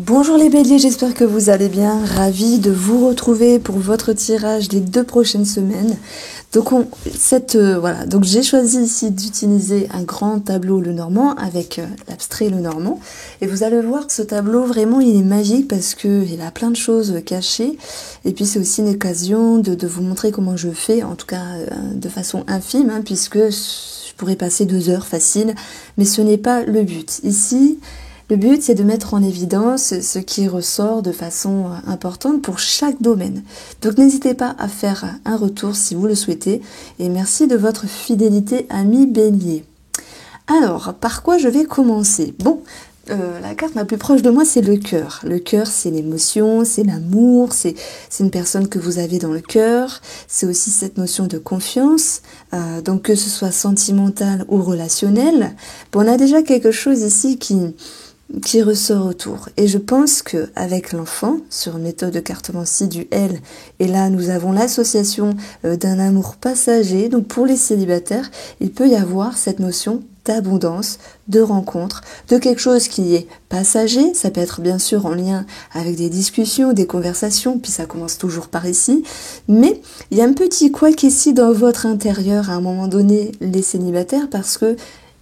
Bonjour les béliers, j'espère que vous allez bien, ravie de vous retrouver pour votre tirage des 2 prochaines semaines. Donc donc j'ai choisi ici d'utiliser un grand tableau Lenormand avec l'abstrait Lenormand. Et vous allez voir que ce tableau vraiment il est magique parce que il a plein de choses cachées. Et puis c'est aussi une occasion de vous montrer comment je fais, en tout cas de façon infime, puisque je pourrais passer 2 heures facile, mais ce n'est pas le but. Ici, le but, c'est de mettre en évidence ce qui ressort de façon importante pour chaque domaine. Donc n'hésitez pas à faire un retour si vous le souhaitez. Et merci de votre fidélité, amis bélier. Alors, par quoi je vais commencer? Bon, la carte la plus proche de moi, c'est le cœur. Le cœur, c'est l'émotion, c'est l'amour, c'est une personne que vous avez dans le cœur. C'est aussi cette notion de confiance, donc que ce soit sentimental ou relationnel. Bon, on a déjà quelque chose ici qui ressort autour. Et je pense que avec l'enfant, sur méthode de cartomancie du L, et là nous avons l'association d'un amour passager, donc pour les célibataires, il peut y avoir cette notion d'abondance, de rencontre, de quelque chose qui est passager, ça peut être bien sûr en lien avec des discussions, des conversations, puis ça commence toujours par ici, mais il y a un petit couac ici dans votre intérieur à un moment donné, les célibataires, parce que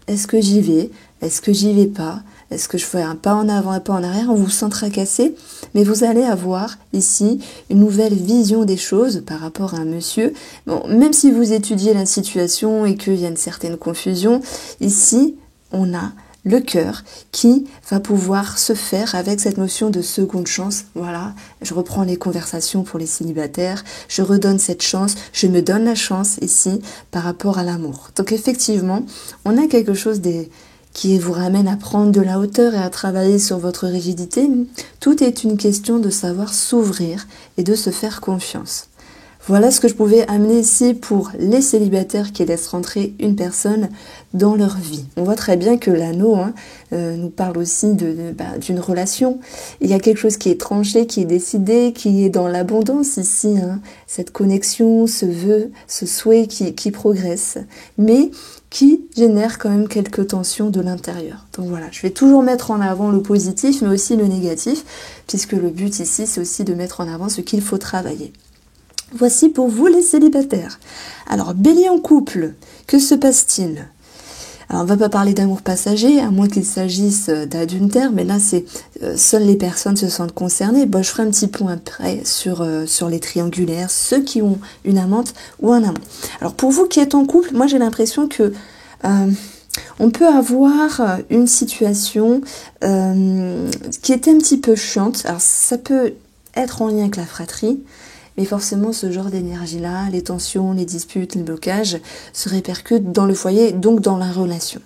est-ce que j'y vais? Est-ce que j'y vais pas? Est-ce que je fais un pas en avant, un pas en arrière? On vous sent tracassé, mais vous allez avoir ici une nouvelle vision des choses par rapport à un monsieur. Bon, même si vous étudiez la situation et qu'il y a une certaine confusion, ici, on a le cœur qui va pouvoir se faire avec cette notion de seconde chance. Voilà, je reprends les conversations pour les célibataires, je redonne cette chance, je me donne la chance ici par rapport à l'amour. Donc effectivement, on a quelque chose qui vous ramène à prendre de la hauteur et à travailler sur votre rigidité. Tout est une question de savoir s'ouvrir et de se faire confiance. Voilà ce que je pouvais amener ici pour les célibataires qui laissent rentrer une personne dans leur vie. On voit très bien que l'anneau nous parle aussi d'une relation. Il y a quelque chose qui est tranché, qui est décidé, qui est dans l'abondance ici. Cette connexion, ce vœu, ce souhait qui progresse, mais qui génère quand même quelques tensions de l'intérieur. Donc voilà, je vais toujours mettre en avant le positif, mais aussi le négatif, puisque le but ici, c'est aussi de mettre en avant ce qu'il faut travailler. Voici pour vous les célibataires. Alors, bélier en couple, que se passe-t-il? Alors, on ne va pas parler d'amour passager, à moins qu'il s'agisse d'adultère, mais là, c'est seules les personnes se sentent concernées. Bon, je ferai un petit point après sur les triangulaires, ceux qui ont une amante ou un amant. Alors, pour vous qui êtes en couple, moi, j'ai l'impression que on peut avoir une situation qui est un petit peu chiante. Alors, ça peut être en lien avec la fratrie, mais forcément, ce genre d'énergie-là, les tensions, les disputes, les blocages, se répercutent dans le foyer, donc dans la relation.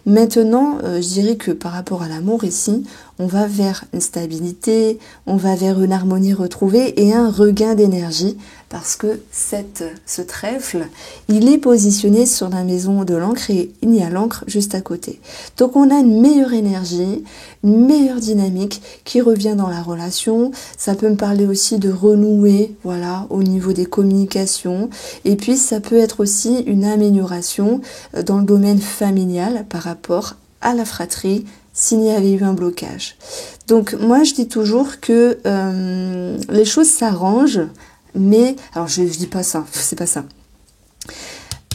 Maintenant, je dirais que par rapport à l'amour ici, on va vers une stabilité, on va vers une harmonie retrouvée et un regain d'énergie, parce que ce trèfle, il est positionné sur la maison de l'encre et il y a l'encre juste à côté. Donc on a une meilleure énergie, une meilleure dynamique qui revient dans la relation. Ça peut me parler aussi de renouer, voilà, au niveau des communications. Et puis ça peut être aussi une amélioration dans le domaine familial par rapport à la fratrie, s'il y avait eu un blocage. Donc moi je dis toujours que les choses s'arrangent, mais alors je dis pas ça, c'est pas ça.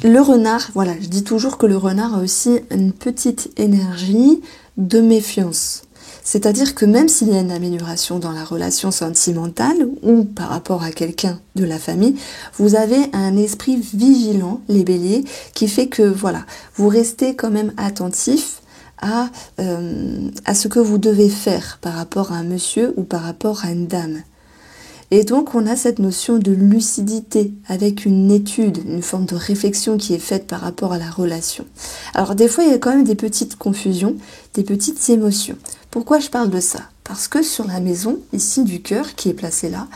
Le renard, voilà, je dis toujours que le renard a aussi une petite énergie de méfiance. C'est-à-dire que même s'il y a une amélioration dans la relation sentimentale ou par rapport à quelqu'un de la famille, vous avez un esprit vigilant, les béliers, qui fait que voilà, vous restez quand même attentif à ce que vous devez faire par rapport à un monsieur ou par rapport à une dame. Et donc on a cette notion de lucidité avec une étude, une forme de réflexion qui est faite par rapport à la relation. Alors des fois il y a quand même des petites confusions, des petites émotions. Pourquoi je parle de ça? Parce que sur la maison ici du cœur qui est placée là,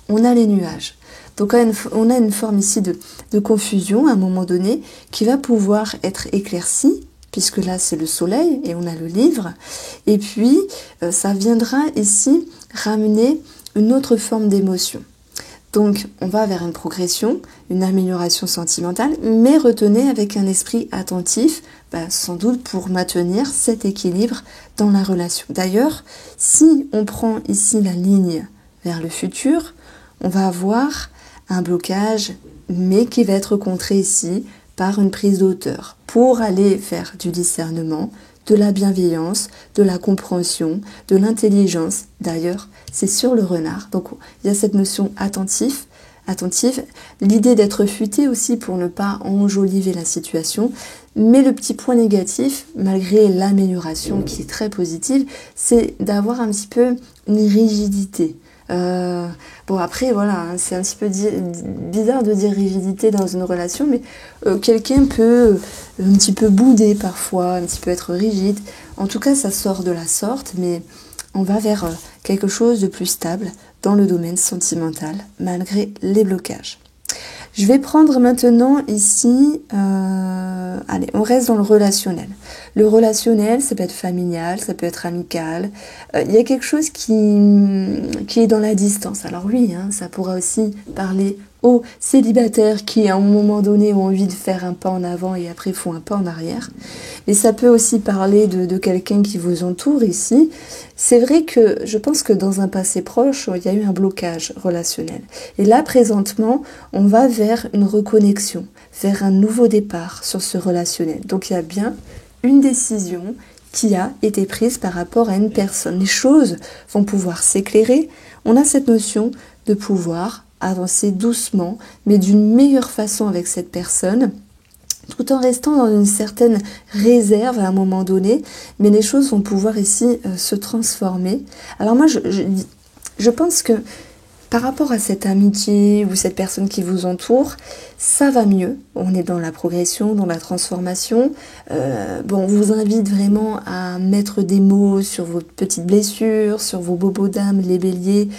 on a les nuages. Donc on a une forme ici de confusion à un moment donné qui va pouvoir être éclaircie, puisque là c'est le soleil et on a le livre. Et puis ça viendra ici ramener une autre forme d'émotion. Donc, on va vers une progression, une amélioration sentimentale, mais retenez avec un esprit attentif, sans doute pour maintenir cet équilibre dans la relation. D'ailleurs, si on prend ici la ligne vers le futur, on va avoir un blocage, mais qui va être contré ici par une prise de hauteur pour aller faire du discernement, de la bienveillance, de la compréhension, de l'intelligence. D'ailleurs, c'est sur le renard. Donc, il y a cette notion attentive, l'idée d'être futé aussi pour ne pas enjoliver la situation. Mais le petit point négatif, malgré l'amélioration qui est très positive, c'est d'avoir un petit peu une rigidité. Bon après voilà, hein, c'est un petit peu bizarre de dire rigidité dans une relation, mais quelqu'un peut un petit peu bouder parfois, un petit peu être rigide. En tout cas, ça sort de la sorte, mais on va vers quelque chose de plus stable dans le domaine sentimental, malgré les blocages. Je vais prendre maintenant ici, allez, on reste dans le relationnel. Le relationnel, ça peut être familial, ça peut être amical. Il y a quelque chose qui est dans la distance. Alors oui, hein, ça pourra aussi parler aux célibataires qui, à un moment donné, ont envie de faire un pas en avant et après font un pas en arrière. Mais ça peut aussi parler de quelqu'un qui vous entoure ici. C'est vrai que je pense que dans un passé proche, il y a eu un blocage relationnel. Et là, présentement, on va vers une reconnexion, vers un nouveau départ sur ce relationnel. Donc, il y a bien une décision qui a été prise par rapport à une personne. Les choses vont pouvoir s'éclairer. On a cette notion de pouvoir avancer doucement, mais d'une meilleure façon avec cette personne, tout en restant dans une certaine réserve à un moment donné, mais les choses vont pouvoir ici se transformer. Alors moi, je pense que par rapport à cette amitié ou cette personne qui vous entoure, ça va mieux. On est dans la progression, dans la transformation. On vous invite vraiment à mettre des mots sur vos petites blessures, sur vos bobos d'âme, les béliers,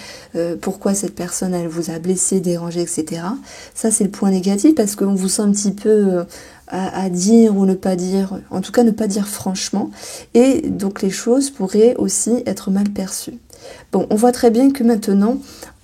pourquoi cette personne, elle vous a blessé, dérangé, etc. Ça, c'est le point négatif parce qu'on vous sent un petit peu à dire ou ne pas dire, en tout cas ne pas dire franchement. Et donc les choses pourraient aussi être mal perçues. Bon, on voit très bien que maintenant,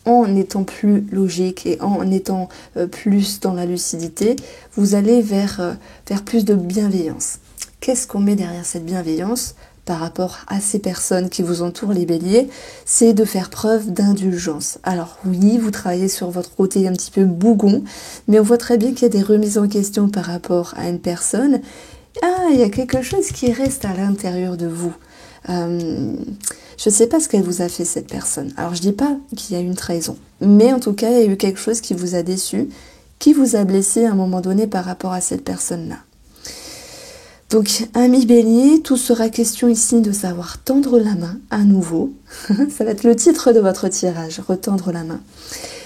en étant plus logique et en étant plus dans la lucidité, vous allez vers plus de bienveillance. Qu'est-ce qu'on met derrière cette bienveillance par rapport à ces personnes qui vous entourent, les béliers? C'est de faire preuve d'indulgence. Alors oui, vous travaillez sur votre côté un petit peu bougon, mais on voit très bien qu'il y a des remises en question par rapport à une personne. Ah, il y a quelque chose qui reste à l'intérieur de vous. Je ne sais pas ce qu'elle vous a fait, cette personne. Alors, je dis pas qu'il y a eu une trahison. Mais en tout cas, il y a eu quelque chose qui vous a déçu, qui vous a blessé à un moment donné par rapport à cette personne-là. Donc, ami bélier, tout sera question ici de savoir tendre la main à nouveau. Ça va être le titre de votre tirage, retendre la main.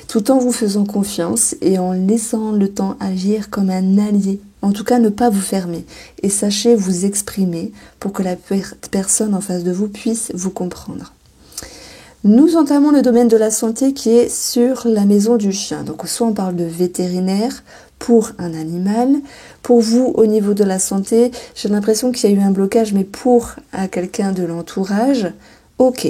Tout en vous faisant confiance et en laissant le temps agir comme un allié. En tout cas, ne pas vous fermer et sachez vous exprimer pour que la personne en face de vous puisse vous comprendre. Nous entamons le domaine de la santé qui est sur la maison du chien. Donc, soit on parle de vétérinaire pour un animal. Pour vous, au niveau de la santé, j'ai l'impression qu'il y a eu un blocage, mais pour quelqu'un de l'entourage. Ok,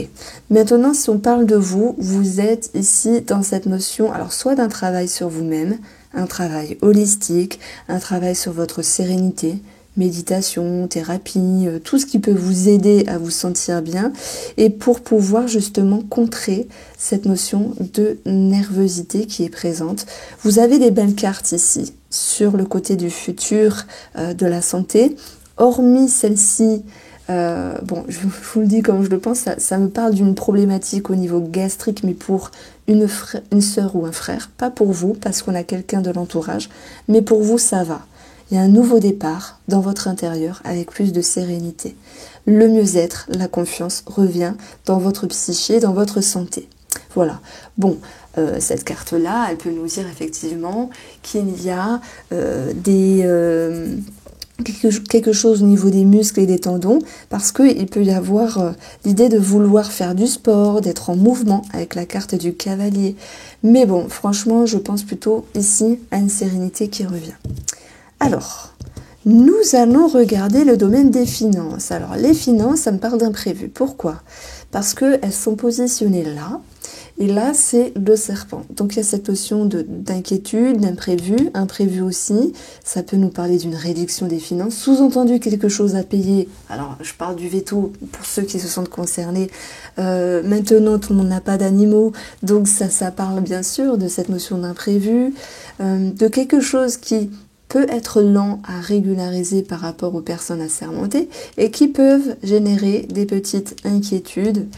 maintenant si on parle de vous, vous êtes ici dans cette notion, alors soit d'un travail sur vous-même, un travail holistique, un travail sur votre sérénité, méditation, thérapie, tout ce qui peut vous aider à vous sentir bien et pour pouvoir justement contrer cette notion de nervosité qui est présente. Vous avez des belles cartes ici sur le côté du futur de la santé, hormis celle-ci. Je vous le dis comme je le pense, ça me parle d'une problématique au niveau gastrique, mais pour une sœur ou un frère, pas pour vous, parce qu'on a quelqu'un de l'entourage, mais pour vous, ça va. Il y a un nouveau départ dans votre intérieur avec plus de sérénité. Le mieux-être, la confiance revient dans votre psyché, dans votre santé. Voilà. Bon, cette carte-là, elle peut nous dire effectivement qu'il y a quelque chose au niveau des muscles et des tendons, parce qu'il peut y avoir l'idée de vouloir faire du sport, d'être en mouvement avec la carte du cavalier. Mais bon, franchement, je pense plutôt ici à une sérénité qui revient. Alors, nous allons regarder le domaine des finances. Alors, les finances, ça me parle d'imprévu. Pourquoi ? Parce qu'elles sont positionnées là, Et là, c'est le serpent. Donc, il y a cette notion d'inquiétude, d'imprévu, imprévu aussi. Ça peut nous parler d'une réduction des finances. Sous-entendu, quelque chose à payer. Alors, je parle du veto pour ceux qui se sentent concernés. Maintenant, tout le monde n'a pas d'animaux. Donc, ça parle bien sûr de cette notion d'imprévu, de quelque chose qui peut être lent à régulariser par rapport aux personnes assermentées et qui peuvent générer des petites inquiétudes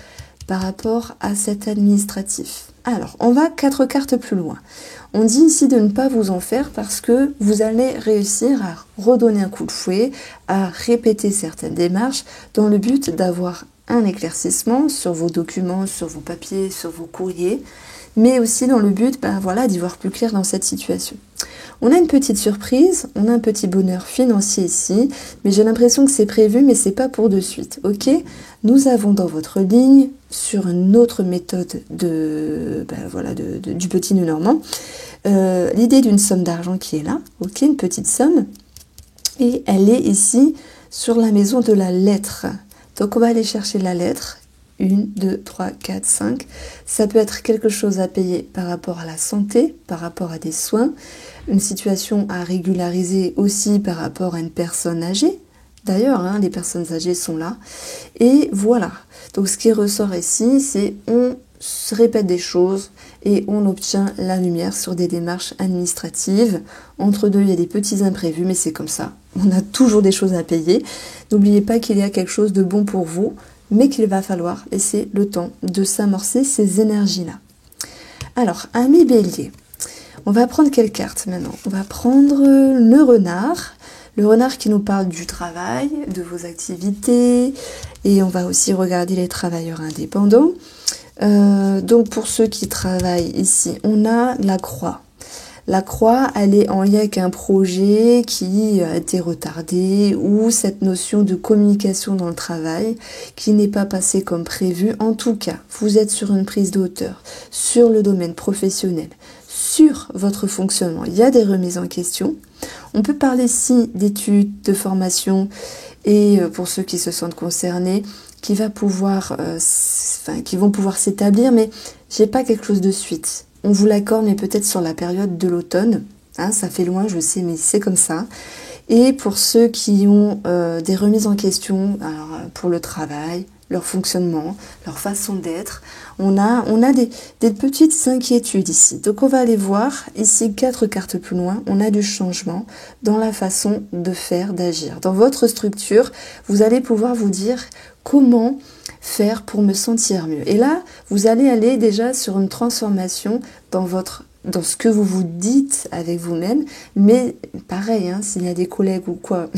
par rapport à cet administratif. Alors, on va 4 cartes plus loin. On dit ici de ne pas vous en faire parce que vous allez réussir à redonner un coup de fouet, à répéter certaines démarches dans le but d'avoir un éclaircissement sur vos documents, sur vos papiers, sur vos courriers, mais aussi dans le but d'y voir plus clair dans cette situation. On a une petite surprise, on a un petit bonheur financier ici, mais j'ai l'impression que c'est prévu, mais c'est pas pour de suite, ok? Nous avons dans votre ligne, sur une autre méthode du petit nœud normand, l'idée d'une somme d'argent qui est là, ok? Une petite somme, et elle est ici sur la maison de la lettre. Donc on va aller chercher la lettre. 1, 2, 3, 4, 5. Ça peut être quelque chose à payer par rapport à la santé, par rapport à des soins, une situation à régulariser aussi par rapport à une personne âgée. D'ailleurs, les personnes âgées sont là. Et voilà. Donc ce qui ressort ici, c'est on se répète des choses et on obtient la lumière sur des démarches administratives. Entre deux, il y a des petits imprévus, mais c'est comme ça. On a toujours des choses à payer. N'oubliez pas qu'il y a quelque chose de bon pour vous, mais qu'il va falloir laisser le temps de s'amorcer ces énergies-là. Alors, ami Bélier, on va prendre quelle carte maintenant? On va prendre le renard. Le renard qui nous parle du travail, de vos activités, et on va aussi regarder les travailleurs indépendants. Donc, pour ceux qui travaillent ici, on a la croix. La croix, elle est en lien avec un projet qui a été retardé ou cette notion de communication dans le travail qui n'est pas passée comme prévu. En tout cas, vous êtes sur une prise de hauteur, sur le domaine professionnel, sur votre fonctionnement. Il y a des remises en question. On peut parler ici d'études, de formation et pour ceux qui se sentent concernés, qui vont pouvoir s'établir, mais j'ai pas quelque chose de suite. On vous l'accorde, mais peut-être sur la période de l'automne. Ça fait loin, je sais, mais c'est comme ça. Et pour ceux qui ont des remises en question, alors, pour le travail, leur fonctionnement, leur façon d'être, on a des petites inquiétudes ici. Donc on va aller voir, ici 4 cartes plus loin, on a du changement dans la façon de faire, d'agir. Dans votre structure, vous allez pouvoir vous dire comment faire pour me sentir mieux. Et là, vous allez aller déjà sur une transformation dans ce que vous vous dites avec vous-même, mais pareil, s'il y a des collègues ou quoi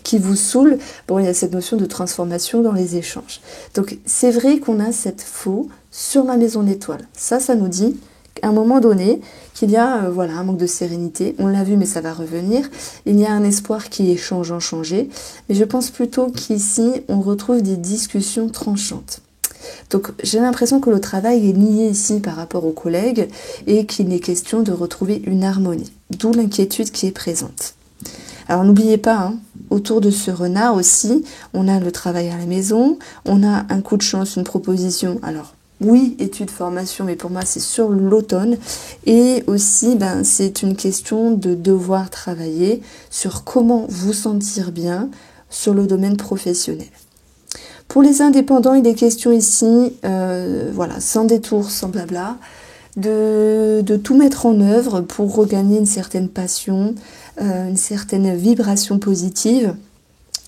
qui vous saoulent, il y a cette notion de transformation dans les échanges. Donc, c'est vrai qu'on a cette faux sur la maison d'étoiles. Ça nous dit à un moment donné qu'il y a un manque de sérénité. On l'a vu, mais ça va revenir. Il y a un espoir qui est changeant, changé. Mais je pense plutôt qu'ici, on retrouve des discussions tranchantes. Donc j'ai l'impression que le travail est lié ici par rapport aux collègues et qu'il est question de retrouver une harmonie, d'où l'inquiétude qui est présente. Alors n'oubliez pas, autour de ce renard aussi, on a le travail à la maison, on a un coup de chance, une proposition. Alors oui, études, formation, mais pour moi c'est sur l'automne. Et aussi, c'est une question de devoir travailler sur comment vous sentir bien sur le domaine professionnel. Pour les indépendants, il est question ici, sans détour, sans blabla, de tout mettre en œuvre pour regagner une certaine passion, une certaine vibration positive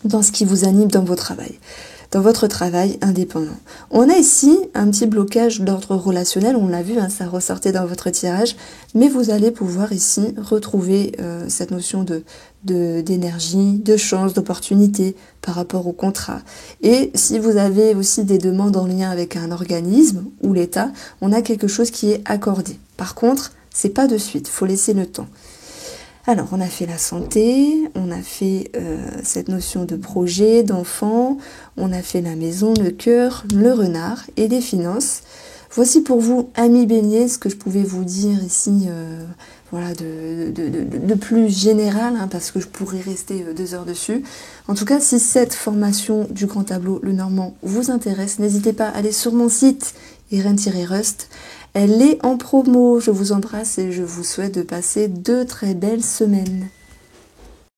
dans ce qui vous anime dans votre travail indépendant. On a ici un petit blocage d'ordre relationnel, on l'a vu, ça ressortait dans votre tirage, mais vous allez pouvoir ici retrouver cette notion d'énergie, de chance, d'opportunité par rapport au contrat. Et si vous avez aussi des demandes en lien avec un organisme ou l'État, on a quelque chose qui est accordé. Par contre, c'est pas de suite, faut laisser le temps. Alors, on a fait la santé, on a fait cette notion de projet, d'enfant, on a fait la maison, le cœur, le renard et les finances. Voici pour vous, amis Bélier, ce que je pouvais vous dire ici, de plus général, parce que je pourrais rester 2 heures dessus. En tout cas, si cette formation du grand tableau, le normand, vous intéresse, n'hésitez pas à aller sur mon site. Irène-Rust. Elle est en promo. Je vous embrasse et je vous souhaite de passer de très belles semaines.